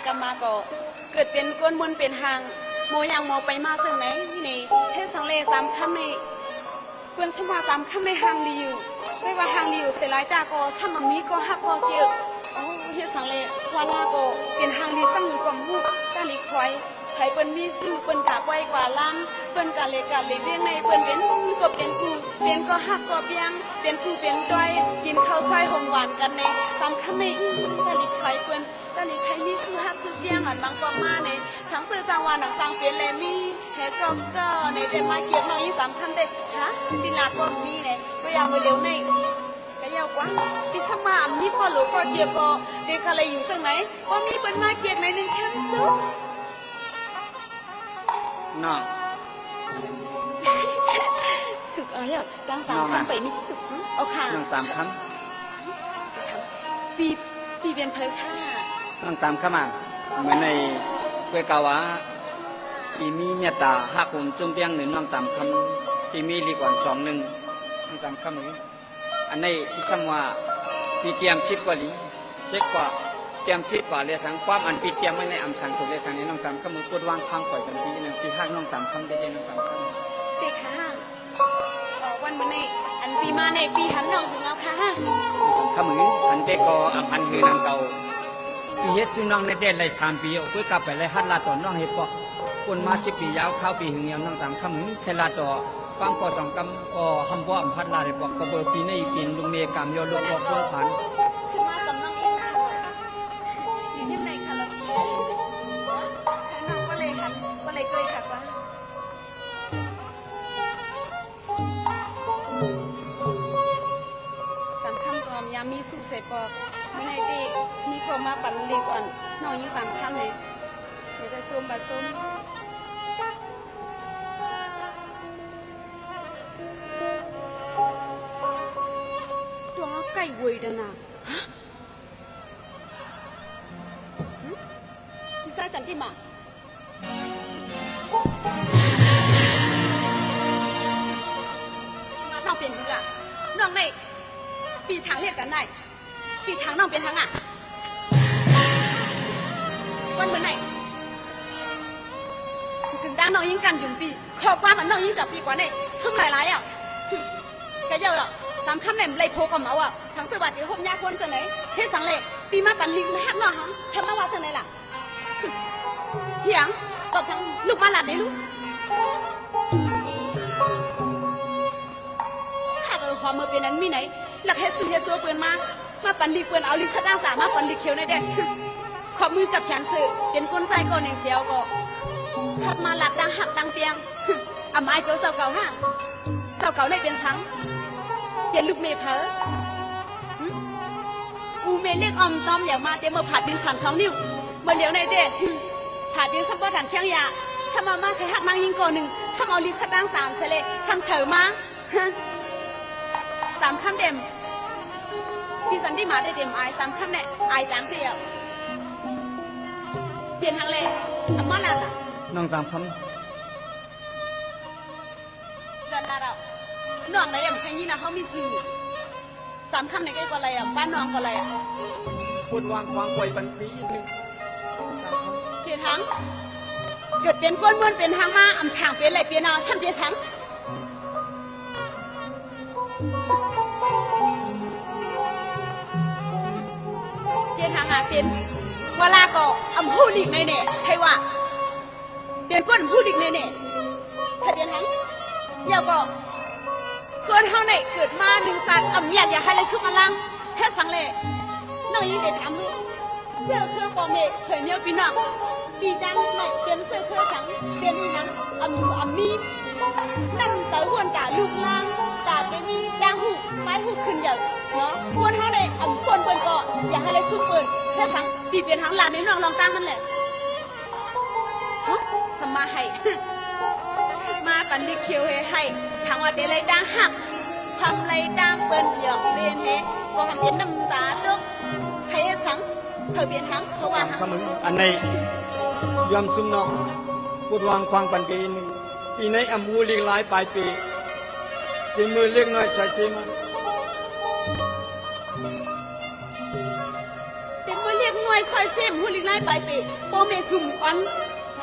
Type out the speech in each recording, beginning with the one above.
กรรมาก็เกิดเป็นก้นมนเป็นหางโมยังโมไปมาซึ่งไหนนี่เทศสังเลสามคำในเปิ้นสมาสามคำในหางดีอยู่ไม่ว่าหางดีอยู่เสลายตาก็ถ้ามันมีก็ฮักก็เกี่ยวโอ้เทศสังเลวาลาก็เป็นหางดีสั่งกว่าหูตาลิคอยใครเปิ้นมีสู้เปิ้นกะไว้กว่าล้ำเปิ้นกะเลเวียงในเปิ้นเป็นก็เป็นกูเป็นก็ฮักก็เบียงเป็นกูเป็นจ้อยกินข้าวซอยหอมหวานกันในสามคำในตาลิคอยเปิ้นตาลิใครมีสู้ฮักสู้เบียงอันบางปอมาในสังสื่อสังวานหนังสังเป็นแลมีแฮก็ในเดมาเกียบน้อยยิ่งสามคำเด้ฮะติลาก็มีในก็อยากไปเร็วในก็ยาวกว่าพี่สมามีก็หลูก็เกียบก็เด็กอะไรอยู่ซึ่งไหนก็มีเปิ้นมาเกียบในหนึ่งแค่สู้น้องถูกเอาตั้งสามคำไปมิสุเอาค่ะน้องสามคำปีเบียนเพลค่ะน้องสามคำเหมือนในเวกาวะที่มีเมตตาหักหุ่นจุ่มเบี้ยงหนึ่งน้องสามคำที่มีลีกว่าสองหนึ่งน้องสามคำนี้อันนี้ที่ซ้ำว่าปีเตรียมคิดกว่าลีเล็กกว่าเตรียมคิดกว่าเรียสังความอันปีเตรียมไม่ในอำสังถูกเรียสังนี้น้องสามคำมือปวดวางพังปล่อยกันปีหนึ่งปีห้าน้องสามคำได้น้องสามคำเด็กค่ะวันมันในอันปีมาในปีหันน้องถึงเอาค่ะขมืออันเด็กก็อัมพันคือนางเก่าปีเฮ็ดจุน้องในเด่นเลย3 ปีเอาคุยกลับไปเลยฮัดลาต่อน้องเฮ็ดปอกคนมา10 ปียาวเข้าปีหึงยามน้องสามขมือแค่ลาต่อฟังก็สองกำก็หำบ่อัมพันลาได้ปอกก็เบอร์ปีในปีลุงเมกามยอลวกบอกพวงผ่านซึ่งมาสำนักเองค่ะอยู่ที่ไหนคะแล้วน้องก็เลยหันก็เลยเกยค่ะว่ายามีสุเสปอกไม่ให้ดีมีก็มาปั่นดีก่อนน้องยิ่งตามขั้นเลยเดี๋ยวจะส้มบะส้มตัวไก่เวยดันน่ะฮะพี่ชายสันติมาน้องเปลี่ยนดีละน้องในปีทางเรียกกันได้ปีทางน้องเป็นทางอ่ะวันเมื่อไหร่ถึงด้านน้องยิ่งกันยุ่งปีขอความมันน้องยิ่งจับปีกว่านี่ซึ่งหลายอ่ะแกเยอะหรอสามคำไหนเลยโพกับเมาอ่ะทั้งสวัสดีหกยาคนจะไหนเทศสังเลปีมาปันลิงหักน้องฮะทำมาว่าจะไหนล่ะเฮียงตอบทั้งลูกมาหลานได้ลูกหากขอเมื่อเป็นนั้นมีไหนหลักเฮ็ดสุเฮ็ดโซ่เปืนมาปันลีเปืนเอาลิสด้างสามาปันลีเขียวในเด็กขอบมือจับแขนสื่อเป็นก้นไส้ก่อนเองเสียวก็ถัดมาหลักดังหักดังเปียงอ่ะไม้เจ้าเสาเก่าห้าเสาเก่าในเป็นช้างเย็นลูกเมย์เพอกูเมย์เรียกอมต้อมอย่างมาเดี๋ยวมาผ่าดิน3 นิ้วมาเหลียวในเด็กผ่าดินสัมปทานเชียงยาถ้ามาใครหักนางยิงก่อนหนึ่งถ้าเอาลิสด้าง3เสลทำเฉยมา3 คำเด่มพี่สันที่มาได้เด่ม3 คำเนี่ยจางเสียวเปลี่ยนทางเลยอัมมาลันอ่ะน้องสามคำดันลาเราน้องไหนเด่มแค่นี้นะเขามีสื่อ3 คำไหนก็อะไรอ่ะบ้านน้องก็อะไรอ่ะพูดวางปล่อยบันปีหนึ่งเปลี่ยนทางเกิดเป็นก้นม้วนเป็นทางมาอำทางเปลี่ยนอะไรเปลี่ยนเอาทำเปลี่ยนทั้งเป็นเวลาก็อำผู้หลีกในเนี่ยใครว่าเปลี่ยนก้นผู้หลีกในเนี่ยใครเปลี่ยนทั้งเดี๋ยวก็ก้นเท่าไหนเกิดมาหนึ่งสัตว์อำยันอย่าให้เลยสุกอลังแค่สังเลน้องยิ่งเด็ดถามลูกเสื้อเครื่องปอมเมเฉยเนี้ยปีน้องปีจังไหนเปลี่ยนเสื้อเครื่องสังเปลี่ยนอีนั้นอำมีนั่งเต๋อวนจ่าลูกล่างจ่าเตมีด่างหูไม้หูขึ้นเยอะเนาะก้นเท่าไหนอำก้นเปิ้นก็อย่าให้เลยสุกเปิ้นแค่ทั้งปีเปลี่ยนทั้งหลานในน้องลองตั้งมันแหละฮะสมาให้มาปันลิเคียวให้ทางว่าเดลัยดังหักทำไรดังเปิ้นหยอกเรียนเองก็ทำเป็นน้ำตาดกให้สังเธอเปลี่ยนทั้งเพราะว่าคำมึงอันในยอมซุ่มน้องพูดวางควางปันปีหนึ่งปีในอำมูลีกหลายปลายปีจีมือเล็กน้อยใส่ซีมัน น้อย ซอยเซมหูลิกไล่ไปเปโปเมซุ่มอัน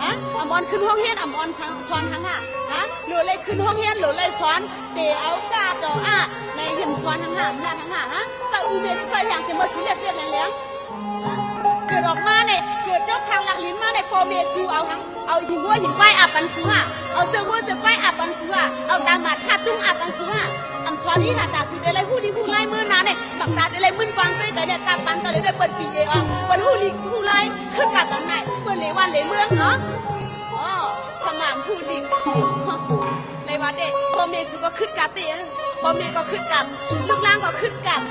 ฮะอมอนขึ้นห้องเฮียนอมอนสอนทั้งอ่ะฮะหรือเลยขึ้นห้องเฮียนหรือเลยสอนเตเอากาดอกอ่ะในเห็นสอนทั้งห่าหน้าทั้งห่าฮะแต่อูเมใส่อย่างจะมาชิเรียบเรียบแรงๆเกิดออกมาเนี่ยเกิดเจ้าทางหลักลิ้นมาในโปเมซูเอาหินวัวหินป้ายอาปันซูอ่ะเอาเสือวัวเสือป้ายอาปันซูอ่ะเอาดามาทัดตุ้งอาปันซูอ่ะอันสอนนี่น่ะดาสุดอะไรหูลิหูไล่มือนาเนี่ยบักดาอะไรมึนฟังใจแต่เนี่ยกาปันตอนเลยได้เปิดปีเออ่ะวันหูลิหูไล่ขึ้นกับตอนไหนเปิดเลยวันเลยเมืองเนาะอ๋อสมามหูลิในวัดเด็กโปเมซูก็ขึ้นกับเตียโปเมก็ขึ้นกับลูกล่างก็ขึ้นกับ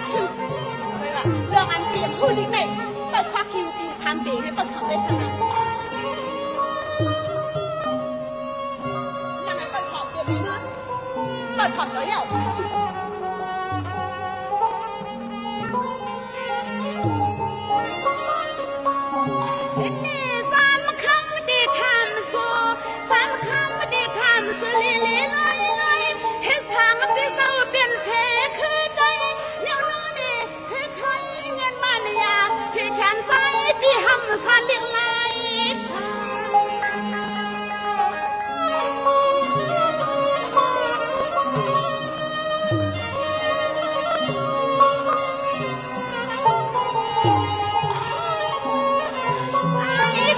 เรื่องอันเตรียมหูลิเนี่ยเปิดควักคิวปีทำปีให้เปิดทำได้ขนาดยังไงเปิดขอบเตรียมดีมั้ยเปิดขอบแล้วอย่างซาเลียงไลไอ้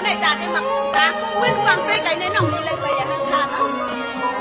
ในตาได้มักตาเว้นวางใกล้ๆในน้องนี้เลยไปอย่างนั้นค่ะนะ